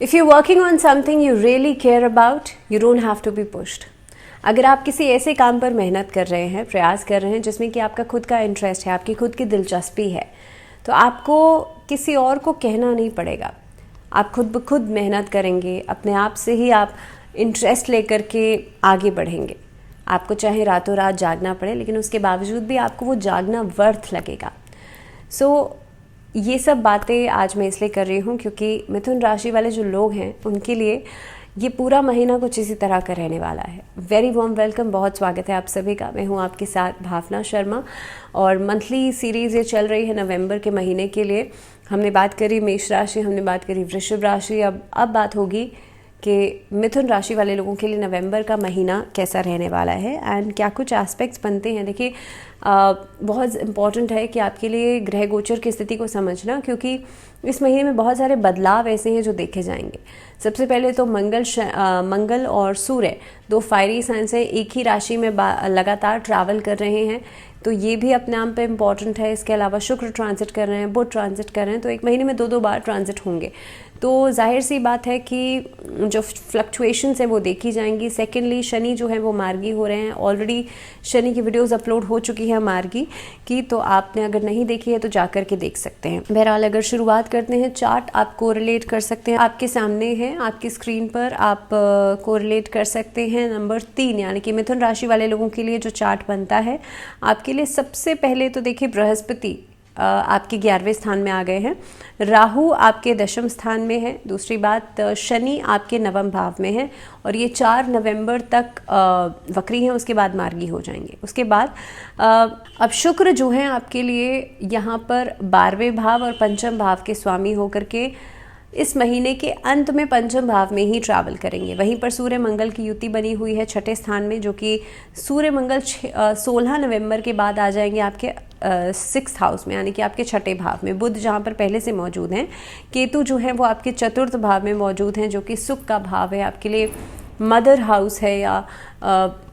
If you're working on something you really care about, you don't have to be pushed. अगर आप किसी ऐसे काम पर मेहनत कर रहे हैं, प्रयास कर रहे हैं जिसमें कि आपका खुद का इंटरेस्ट है, आपकी खुद की दिलचस्पी है, तो आपको किसी और को कहना नहीं पड़ेगा। आप खुद ब खुद मेहनत करेंगे, अपने आप से ही आप इंटरेस्ट लेकर के आगे बढ़ेंगे। आपको चाहे रातों रात जागना पड़े, लेकिन उसके बावजूद भी आपको वो जागना वर्थ लगेगा। ये सब बातें आज मैं इसलिए कर रही हूँ क्योंकि मिथुन राशि वाले जो लोग हैं उनके लिए ये पूरा महीना कुछ इसी तरह का रहने वाला है। वेरी वार्म वेलकम, बहुत स्वागत है आप सभी का। मैं हूँ आपके साथ भावना शर्मा और मंथली सीरीज़ ये चल रही है नवंबर के महीने के लिए। हमने बात करी मेष राशि, हमने बात करी वृषभ राशि, अब बात होगी कि मिथुन राशि वाले लोगों के लिए नवंबर का महीना कैसा रहने वाला है एंड क्या कुछ एस्पेक्ट्स बनते हैं। देखिए बहुत इम्पॉर्टेंट है कि आपके लिए ग्रह गोचर की स्थिति को समझना, क्योंकि इस महीने में बहुत सारे बदलाव ऐसे हैं जो देखे जाएंगे। सबसे पहले तो मंगल और सूर्य दो फायरी साइंस है, एक ही राशि में लगातार ट्रैवल कर रहे हैं, तो ये भी अपने आप पे इम्पॉर्टेंट है। इसके अलावा शुक्र ट्रांजिट कर रहे हैं, बुध ट्रांजिट कर रहे हैं, तो एक महीने में दो बार ट्रांजिट होंगे। तो जाहिर सी बात है कि जो फ्लक्चुएशंस है वो देखी जाएंगी। सेकेंडली शनि जो है वो मार्गी हो रहे हैं। ऑलरेडी शनि की वीडियोस अपलोड हो चुकी है मार्गी की, तो आपने अगर नहीं देखी है तो जाकर के देख सकते हैं। बहरहाल अगर शुरुआत करते हैं, चार्ट आप कोरिलेट कर सकते हैं, आपके सामने है, आपकी स्क्रीन पर आप कोरिलेट कर सकते हैं। नंबर 3 यानी कि मिथुन राशि वाले लोगों के लिए जो चार्ट बनता है आपके लिए, सबसे पहले तो देखिए बृहस्पति आपके 11वें स्थान में आ गए हैं, राहु आपके 10वें स्थान में है, दूसरी बात शनि आपके 9वें भाव में है और ये 4 नवंबर तक वक्री हैं, उसके बाद मार्गी हो जाएंगे। उसके बाद अब शुक्र जो है आपके लिए यहाँ पर 12वें भाव और 5वें भाव के स्वामी होकर के इस महीने के अंत में 5वें भाव में ही ट्रैवल करेंगे। वहीं पर सूर्य मंगल की युति बनी हुई है 6ठे स्थान में, जो कि सूर्य मंगल 16 नवंबर के बाद आ जाएंगे आपके 6th हाउस में, यानी कि आपके 6ठे भाव में। बुध जहाँ पर पहले से मौजूद हैं, केतु जो है वो आपके 4th भाव में मौजूद हैं, जो कि सुख का भाव है, आपके लिए मदर हाउस है या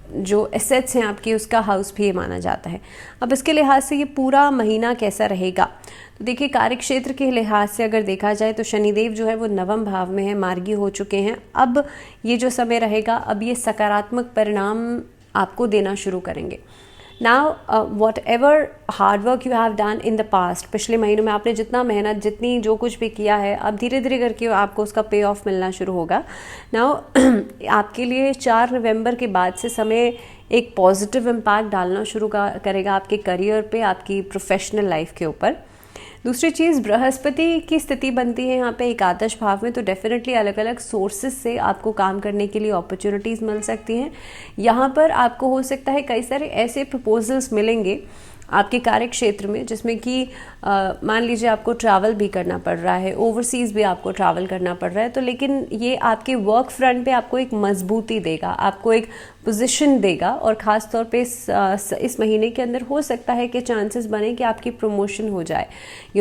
जो एसेट्स हैं आपके उसका हाउस भी ये माना जाता है। अब इसके लिहाज से ये पूरा महीना कैसा रहेगा, तो देखिए कार्य क्षेत्र के लिहाज से अगर देखा जाए तो शनिदेव जो है वो 9वें भाव में है, मार्गी हो चुके हैं। अब ये जो समय रहेगा, अब ये सकारात्मक परिणाम आपको देना शुरू करेंगे। Now what ever hard work you have done in the past, पिछले महीनों में आपने जितना मेहनत, जितनी जो कुछ भी किया है, अब धीरे धीरे करके आपको उसका पे ऑफ मिलना शुरू होगा। नाउ आपके लिए 4 नवंबर के बाद से समय एक पॉजिटिव इम्पैक्ट डालना शुरू करेगा आपके करियर पे, आपकी प्रोफेशनल लाइफ के ऊपर। दूसरी चीज़, बृहस्पति की स्थिति बनती है यहाँ पे एकादश भाव में, तो डेफिनेटली अलग अलग सोर्सेज से आपको काम करने के लिए अपॉर्चुनिटीज़ मिल सकती हैं। यहाँ पर आपको हो सकता है कई सारे ऐसे प्रपोजल्स मिलेंगे आपके कार्य क्षेत्र में जिसमें कि मान लीजिए आपको ट्रैवल भी करना पड़ रहा है, ओवरसीज़ भी आपको ट्रैवल करना पड़ रहा है, तो लेकिन ये आपके वर्क फ्रंट पे आपको एक मजबूती देगा, आपको एक पोजीशन देगा और ख़ास तौर पे इस महीने के अंदर हो सकता है कि चांसेस बने कि आपकी प्रमोशन हो जाए,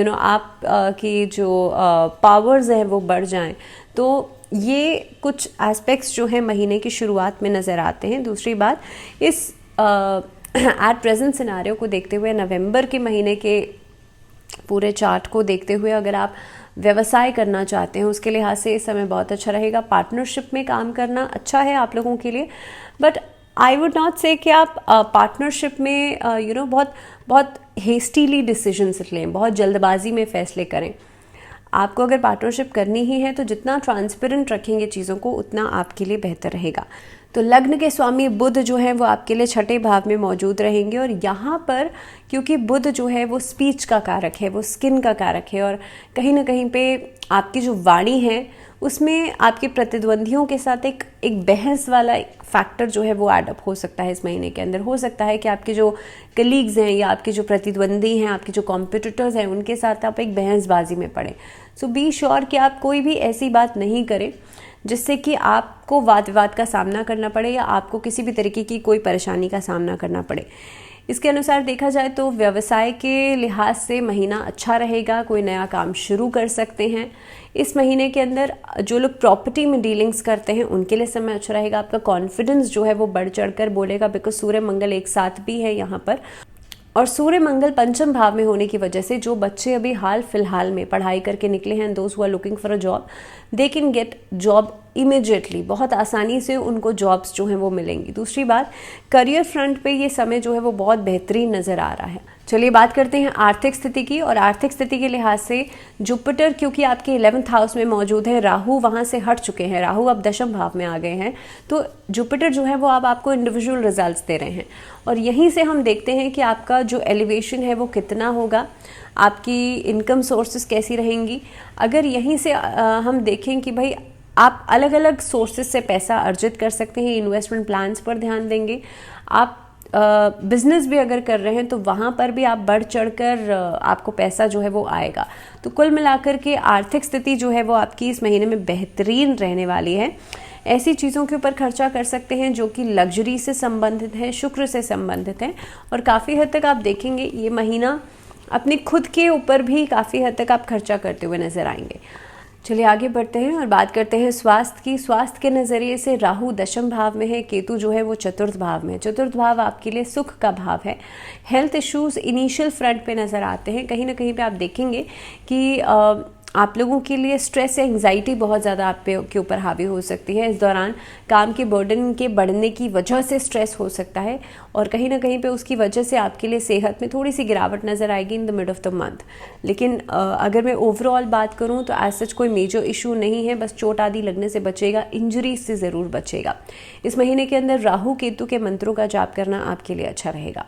आप की जो पावर्स हैं वो बढ़ जाएं। तो ये कुछ एस्पेक्ट्स जो हैं महीने की शुरुआत में नज़र आते हैं। दूसरी बात, इस एट प्रेजेंट सिनारियो को देखते हुए, नवंबर के महीने के पूरे चार्ट को देखते हुए, अगर आप व्यवसाय करना चाहते हैं उसके लिहाज से इस समय बहुत अच्छा रहेगा। पार्टनरशिप में काम करना अच्छा है आप लोगों के लिए, बट आई वुड नॉट से कि आप पार्टनरशिप में बहुत हेस्टीली डिसीजंस लें, बहुत जल्दबाजी में फैसले करें। आपको अगर पार्टनरशिप करनी ही है तो जितना ट्रांसपेरेंट रखेंगे चीज़ों को उतना आपके लिए बेहतर रहेगा। तो लग्न के स्वामी बुध जो है वो आपके लिए 6ठे भाव में मौजूद रहेंगे और यहाँ पर क्योंकि बुध जो है वो स्पीच का कारक है, वो स्किन का कारक है और कहीं ना कहीं पे आपकी जो वाणी है उसमें आपके प्रतिद्वंदियों के साथ एक बहस वाला फैक्टर जो है वो एडअप हो सकता है इस महीने के अंदर। हो सकता है कि आपके जो कलीग्स हैं या आपके जो प्रतिद्वंदी हैं, आपके जो कॉम्पिटिटर्स हैं, उनके साथ आप एक बहसबाजी में पड़े। सो बी श्योर कि आप कोई भी ऐसी बात नहीं करें जिससे कि आपको वाद विवाद का सामना करना पड़े या आपको किसी भी तरीके की कोई परेशानी का सामना करना पड़े। इसके अनुसार देखा जाए तो व्यवसाय के लिहाज से महीना अच्छा रहेगा, कोई नया काम शुरू कर सकते हैं इस महीने के अंदर। जो लोग प्रॉपर्टी में डीलिंग्स करते हैं उनके लिए समय अच्छा रहेगा। आपका कॉन्फिडेंस जो है वो बढ़ चढ़ कर बोलेगा, बिकॉज सूर्य मंगल एक साथ भी है यहाँ पर। और सूर्य मंगल पंचम भाव में होने की वजह से जो बच्चे अभी हाल फिलहाल में पढ़ाई करके निकले हैं, दोस्त who are looking for a job, they can get job immediately, बहुत आसानी से उनको जॉब्स जो हैं वो मिलेंगी। दूसरी बात, करियर फ्रंट पे ये समय जो है वो बहुत बेहतरीन नज़र आ रहा है। चलिए बात करते हैं आर्थिक स्थिति की। और आर्थिक स्थिति के लिहाज से जुपिटर क्योंकि आपके 11th हाउस में मौजूद है, राहु वहाँ से हट चुके हैं, राहु अब दशम भाव में आ गए हैं, तो जुपिटर जो है वो अब आपको इंडिविजुअल रिजल्ट्स दे रहे हैं। और यहीं से हम देखते हैं कि आपका जो एलिवेशन है वो कितना होगा, आपकी इनकम सोर्सेस कैसी रहेंगी। अगर यहीं से हम देखें कि भाई आप अलग अलग सोर्सेज से पैसा अर्जित कर सकते हैं, इन्वेस्टमेंट प्लान्स पर ध्यान देंगे। आप बिजनेस भी अगर कर रहे हैं तो वहाँ पर भी आप बढ़ चढ़कर आपको पैसा जो है वो आएगा। तो कुल मिलाकर के आर्थिक स्थिति जो है वो आपकी इस महीने में बेहतरीन रहने वाली है। ऐसी चीज़ों के ऊपर खर्चा कर सकते हैं जो कि लग्जरी से संबंधित है, शुक्र से संबंधित है, और काफ़ी हद तक आप देखेंगे ये महीना अपने खुद के ऊपर भी काफ़ी हद तक आप खर्चा करते हुए नजर आएंगे। चलिए आगे बढ़ते हैं और बात करते हैं स्वास्थ्य की। स्वास्थ्य के नज़रिए से राहु दशम भाव में है, केतु जो है वो चतुर्थ भाव में है। चतुर्थ भाव आपके लिए सुख का भाव है। हेल्थ इश्यूज इनिशियल फ्रंट पे नज़र आते हैं, कहीं ना कहीं पे आप देखेंगे कि आप लोगों के लिए स्ट्रेस या एंग्जाइटी बहुत ज़्यादा आप पे के ऊपर हावी हो सकती है। इस दौरान काम के बर्डन के बढ़ने की वजह से स्ट्रेस हो सकता है, और कहीं ना कहीं पे उसकी वजह से आपके लिए सेहत में थोड़ी सी गिरावट नज़र आएगी in the mid of the month. लेकिन अगर मैं ओवरऑल बात करूं तो एज सच कोई मेजर इशू नहीं है, बस चोट आदि लगने से बचेगा, इंजरीज से ज़रूर बचेगा। इस महीने के अंदर राहु केतु के मंत्रों का जाप करना आपके लिए अच्छा रहेगा।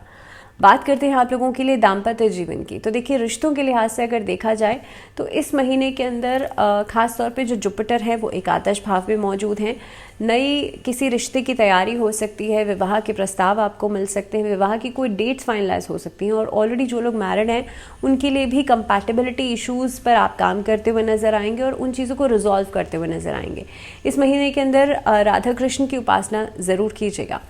बात करते हैं आप लोगों के लिए दाम्पत्य जीवन की। तो देखिए रिश्तों के लिहाज से अगर देखा जाए तो इस महीने के अंदर खास तौर पे जो जुपिटर है वो एकादश भाव में मौजूद हैं। नई किसी रिश्ते की तैयारी हो सकती है, विवाह के प्रस्ताव आपको मिल सकते हैं, विवाह की कोई डेट्स फाइनलाइज हो सकती हैं, और ऑलरेडी जो लोग मैरिड हैं उनके लिए भी कंपैटिबिलिटी इश्यूज़ पर आप काम करते हुए नजर आएंगे और उन चीज़ों को रिजॉल्व करते हुए नजर आएंगे। इस महीने के अंदर राधा कृष्ण की उपासना ज़रूर कीजिएगा।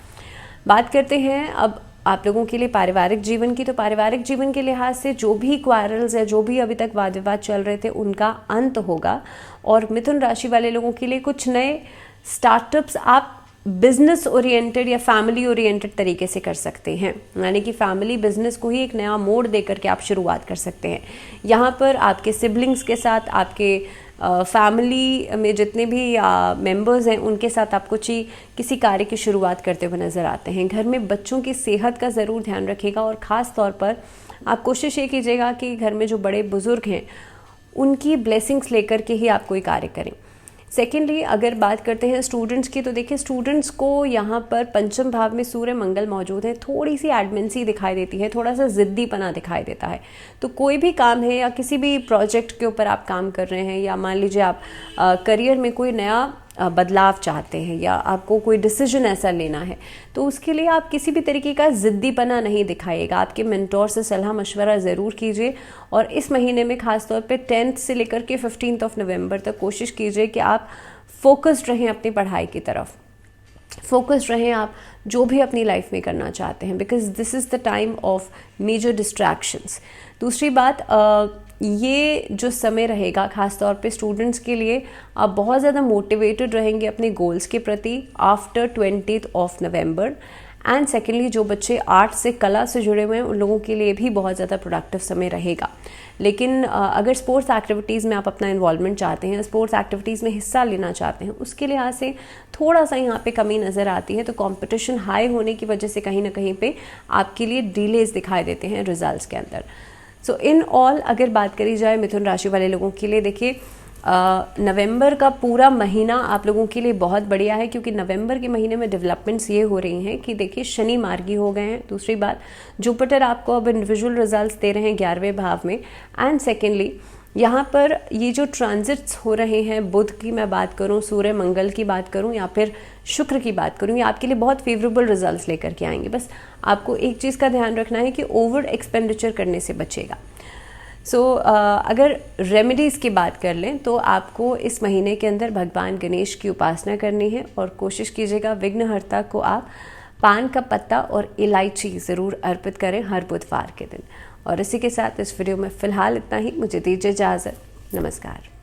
बात करते हैं अब आप लोगों के लिए पारिवारिक जीवन की। तो पारिवारिक जीवन के लिहाज से जो भी क्वारल्स है, जो भी अभी तक वाद विवाद चल रहे थे, उनका अंत होगा। और मिथुन राशि वाले लोगों के लिए कुछ नए स्टार्टअप्स आप बिजनेस ओरिएंटेड या फैमिली ओरिएंटेड तरीके से कर सकते हैं, यानी कि फैमिली बिजनेस को ही एक नया मोड़ देकर के आप शुरुआत कर सकते हैं। यहाँ पर आपके सिबलिंग्स के साथ, आपके फैमिली में जितने भी मेंबर्स हैं उनके साथ आप किसी कार्य की शुरुआत करते हुए नज़र आते हैं। घर में बच्चों की सेहत का ज़रूर ध्यान रखिएगा, और ख़ास तौर पर आप कोशिश ये कीजिएगा कि घर में जो बड़े बुजुर्ग हैं उनकी ब्लेसिंग्स लेकर के ही आप कोई कार्य करें। सेकेंडली अगर बात करते हैं स्टूडेंट्स की, तो देखिए स्टूडेंट्स को यहाँ पर पंचम भाव में सूर्य मंगल मौजूद है, थोड़ी सी एडमेंसी दिखाई देती है, थोड़ा सा ज़िद्दीपना दिखाई देता है। तो कोई भी काम है या किसी भी प्रोजेक्ट के ऊपर आप काम कर रहे हैं, या मान लीजिए आप करियर में कोई नया बदलाव चाहते हैं या आपको कोई डिसीजन ऐसा लेना है, तो उसके लिए आप किसी भी तरीके का ज़िद्दीपना नहीं दिखाइएगा। आपके मेंटोर से सलाह मशवरा ज़रूर कीजिए, और इस महीने में खासतौर पे 10th से लेकर के 15th ऑफ नवंबर तक कोशिश कीजिए कि आप फोकस्ड रहें अपनी पढ़ाई की तरफ, फोकस्ड रहें आप जो भी अपनी लाइफ में करना चाहते हैं, because this is the time of major distractions. दूसरी बात, ये जो समय रहेगा खास तौर पे स्टूडेंट्स के लिए, आप बहुत ज़्यादा मोटिवेटेड रहेंगे अपने गोल्स के प्रति after 20th of November. And secondly जो बच्चे आर्ट से, कला से जुड़े हुए हैं, उन लोगों के लिए भी बहुत ज़्यादा प्रोडक्टिव समय रहेगा। लेकिन अगर स्पोर्ट्स एक्टिविटीज़ में आप अपना इन्वॉल्वमेंट चाहते हैं, स्पोर्ट्स एक्टिविटीज़ में हिस्सा लेना चाहते हैं, उसके लिहाज से थोड़ा सा यहाँ पे कमी नज़र आती है। तो कंपटीशन हाई होने की वजह से कहीं ना कहीं पे आपके लिए डिलेज दिखाई देते हैं रिजल्ट्स के अंदर। सो इन ऑल अगर बात करी जाए मिथुन राशि वाले लोगों के लिए, देखिए नवंबर का पूरा महीना आप लोगों के लिए बहुत बढ़िया है, क्योंकि नवंबर के महीने में डेवलपमेंट्स ये हो रही हैं कि देखिए शनि मार्गी हो गए हैं। दूसरी बात, जुपिटर आपको अब इंडिविजुअल रिजल्ट्स दे रहे हैं 11वें भाव में। एंड सेकेंडली यहाँ पर ये जो ट्रांजिट्स हो रहे हैं, बुध की मैं बात करूँ, सूर्य मंगल की बात करूँ, या फिर शुक्र की बात करूँ, ये आपके लिए बहुत फेवरेबल रिजल्ट्स लेकर के आएंगे। बस आपको एक चीज़ का ध्यान रखना है कि ओवर एक्सपेंडिचर करने से बचेगा। अगर रेमेडीज़ की बात कर लें तो आपको इस महीने के अंदर भगवान गणेश की उपासना करनी है, और कोशिश कीजिएगा विघ्नहर्ता को आप पान का पत्ता और इलायची ज़रूर अर्पित करें हर बुधवार के दिन। और इसी के साथ इस वीडियो में फ़िलहाल इतना ही। मुझे दीजिए इजाज़त। नमस्कार।